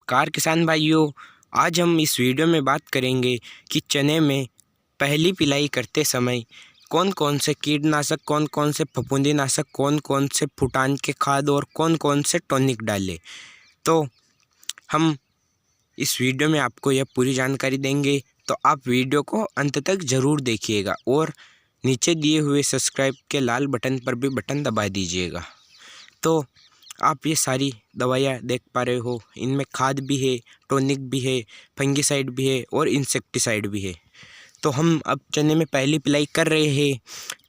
नमस्कार किसान भाइयों। आज हम इस वीडियो में बात करेंगे कि चने में पहली पिलाई करते समय कौन कौन से कीटनाशक, कौन कौन से फफूंदीनाशक, कौन कौन से फुटान के खाद और कौन कौन से टॉनिक डालें। तो हम इस वीडियो में आपको यह पूरी जानकारी देंगे, तो आप वीडियो को अंत तक ज़रूर देखिएगा और नीचे दिए हुए सब्सक्राइब के लाल बटन पर भी बटन दबा दीजिएगा। तो आप ये सारी दवाइयाँ देख पा रहे हो, इनमें खाद भी है, टॉनिक भी है, फंगिसाइड भी है और इंसेक्टिसाइड भी है। तो हम अब चने में पहली पिलाई कर रहे हैं,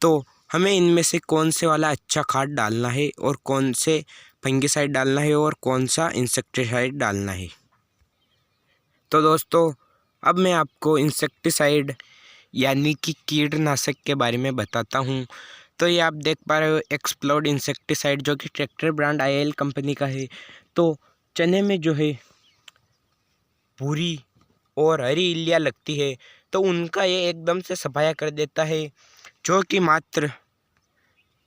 तो हमें इनमें से कौन से वाला अच्छा खाद डालना है और कौन से फंगिसाइड डालना है और कौन सा इंसेक्टिसाइड डालना है। तो दोस्तों, अब मैं आपको इंसेक्टिसाइड यानी कि कीटनाशक के बारे में बताता हूँ। तो ये आप देख पा रहे हो एक्सप्लोड इंसेक्टिसाइड, जो कि ट्रैक्टर ब्रांड IL कंपनी का है। तो चने में जो है भूरी और हरी इल्लियाँ लगती है, तो उनका ये एकदम से सफाया कर देता है, जो कि मात्र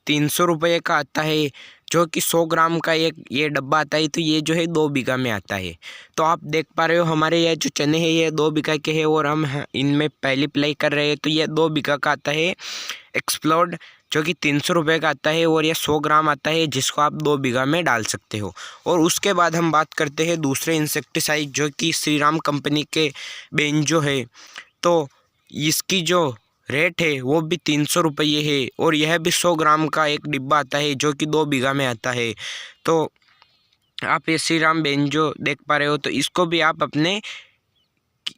300 रुपये का आता है, जो कि 100 ग्राम का एक ये डब्बा आता है। तो ये जो है 2 बीघा में आता है। तो आप देख पा रहे हो हमारे ये जो चने हैं ये 2 बीघा के हैं और हम इनमें पहली पिलाई कर रहे हैं। तो ये 2 बीघा का आता है एक्सप्लोड, जो कि 300 रुपये का आता है और यह 100 ग्राम आता है, जिसको आप 2 बीघा में डाल सकते हो। और उसके बाद हम बात करते हैं दूसरे इंसेक्टिसाइड, जो कि श्रीराम कंपनी के बेंजो है। तो इसकी जो रेट है वो भी 300 रुपये है और यह भी 100 ग्राम का एक डिब्बा आता है, जो कि 2 बीघा में आता है। तो आप ये श्रीराम बेंजो देख पा रहे हो, तो इसको भी आप अपने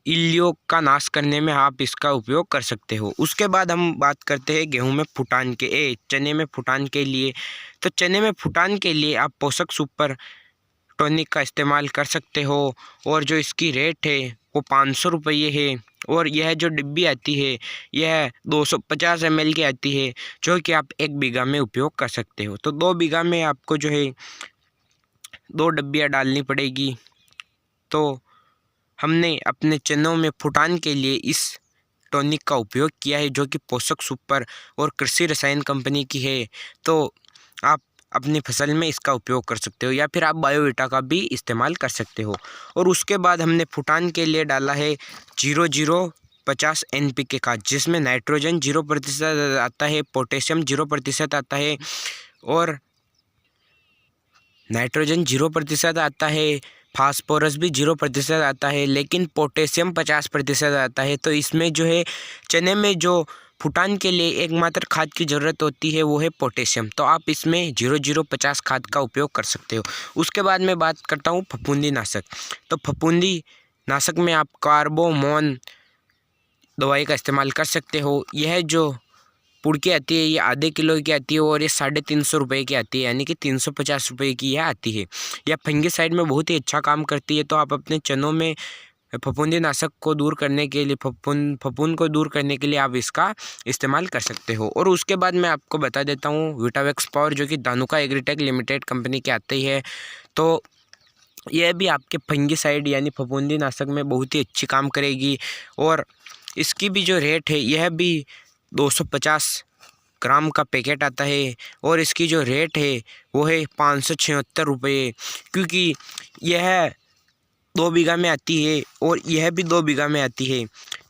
इल्लियों का नाश करने में आप इसका उपयोग कर सकते हो। उसके बाद हम बात करते हैं गेहूं में फुटान के चने में फुटान के लिए। तो चने में फुटान के लिए आप पोषक सुपर टॉनिक का इस्तेमाल कर सकते हो और जो इसकी रेट है वो 500 रुपये है। और यह जो डिब्बी आती है यह 250 ml की आती है, जो कि आप 1 बीघा में उपयोग कर सकते हो। तो 2 बीघा में आपको जो है 2 डब्बियाँ डालनी पड़ेगी। तो हमने अपने चनों में फुटान के लिए इस टॉनिक का उपयोग किया है, जो कि पोषक सुपर और कृषि रसायन कंपनी की है। तो आप अपनी फसल में इसका उपयोग कर सकते हो या फिर आप बायोवीटा का भी इस्तेमाल कर सकते हो। और उसके बाद हमने फुटान के लिए डाला है 0050 NPK खाद, जिसमें नाइट्रोजन 0% आता है, पोटेशियम 0% आता है और नाइट्रोजन 0% आता है, फास्फोरस भी 0% आता है, लेकिन पोटेशियम 50% आता है। तो इसमें जो है चने में जो फुटान के लिए एकमात्र खाद की ज़रूरत होती है वो है पोटेशियम। तो आप इसमें 0050 खाद का उपयोग कर सकते हो। उसके बाद मैं बात करता हूँ फफूंदीनाशक। तो फफूंदीनाशक में आप कार्बोमोन दवाई का इस्तेमाल कर सकते हो। यह जो पुड़ की आती है ये आधे किलो की आती है और ये 350 रुपये की आती है, यानी कि 350 रुपये की यह आती है। यह फंगिसाइड में बहुत ही अच्छा काम करती है। तो आप अपने चनों में फफूंदीनाशक को दूर करने के लिए, फफूंद को दूर करने के लिए आप इसका इस्तेमाल कर सकते हो। और उसके बाद मैं आपको बता देता हूँ विटावेक्स पावर, जो कि धानुका एग्रीटेक लिमिटेड कंपनी की आती है। तो यह भी आपके फंगिसाइड यानी फफूंदीनाशक में बहुत ही अच्छी काम करेगी और इसकी भी जो रेट है यह भी 250 ग्राम का पैकेट आता है और इसकी जो रेट है वो है 576 रुपये, क्योंकि यह 2 बीघा में आती है और यह भी 2 बीघा में आती है।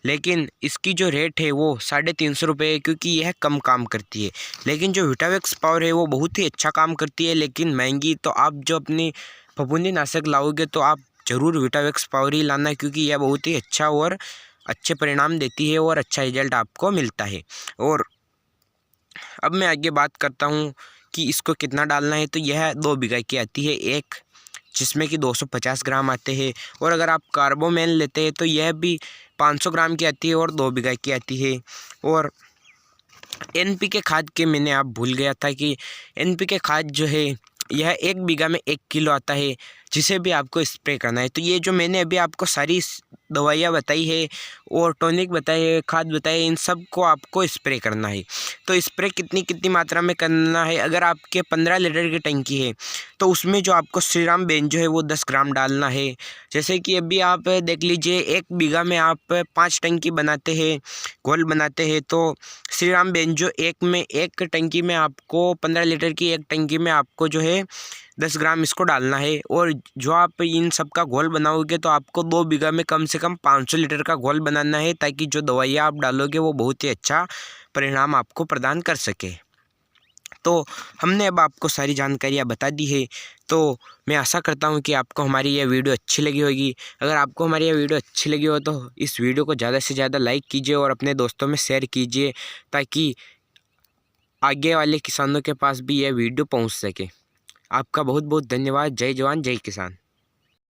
लेकिन इसकी जो रेट है वो 350 रुपये है, क्योंकि यह कम काम करती है। लेकिन जो विटावेक्स पावर है वो बहुत ही अच्छा काम करती है, लेकिन महंगी। तो आप जो अपनी फफूंदीनाशक लाओगे तो आप ज़रूर विटावेक्स पावर ही लाना, क्योंकि यह बहुत ही अच्छा और अच्छे परिणाम देती है और अच्छा रिजल्ट आपको मिलता है। और अब मैं आगे बात करता हूँ कि इसको कितना डालना है। तो यह 2 बीघा की आती है एक, जिसमें कि 250 ग्राम आते हैं। और अगर आप कार्बोमेन लेते हैं तो यह भी 500 ग्राम की आती है और 2 बीघा की आती है। और NPK खाद के मैंने आप भूल गया था कि NPK खाद जो है यह 1 बीघा में 1 किलो आता है, जिसे भी आपको स्प्रे करना है। तो ये जो मैंने अभी आपको सारी दवाइयाँ बताई है और टॉनिक बताए है, खाद बताए, इन सब को आपको स्प्रे करना है। तो स्प्रे कितनी कितनी मात्रा में करना है, अगर आपके 15 लीटर की टंकी है तो उसमें जो आपको श्रीराम बेंजो है वो 10 ग्राम डालना है। जैसे कि अभी आप देख लीजिए 1 बीघा में आप 5 टंकी बनाते हैं, घोल बनाते हैं। तो श्रीराम बेंजो एक टंकी में आपको 15 लीटर की एक टंकी में आपको जो है 10 ग्राम इसको डालना है। और जो आप इन सब का घोल बनाओगे तो आपको 2 बीघा में कम से कम 500 लीटर का घोल बनाना है, ताकि जो दवाइयाँ आप डालोगे वो बहुत ही अच्छा परिणाम आपको प्रदान कर सके। तो हमने अब आपको सारी जानकारियाँ बता दी है। तो मैं आशा करता हूँ कि आपको हमारी यह वीडियो अच्छी लगी होगी। अगर आपको हमारी यह वीडियो अच्छी लगी हो तो इस वीडियो को ज़्यादा से ज़्यादा लाइक कीजिए और अपने दोस्तों में शेयर कीजिए, ताकि आगे वाले किसानों के पास भी यह वीडियो पहुँच सके। आपका बहुत बहुत धन्यवाद। जय जवान जय किसान।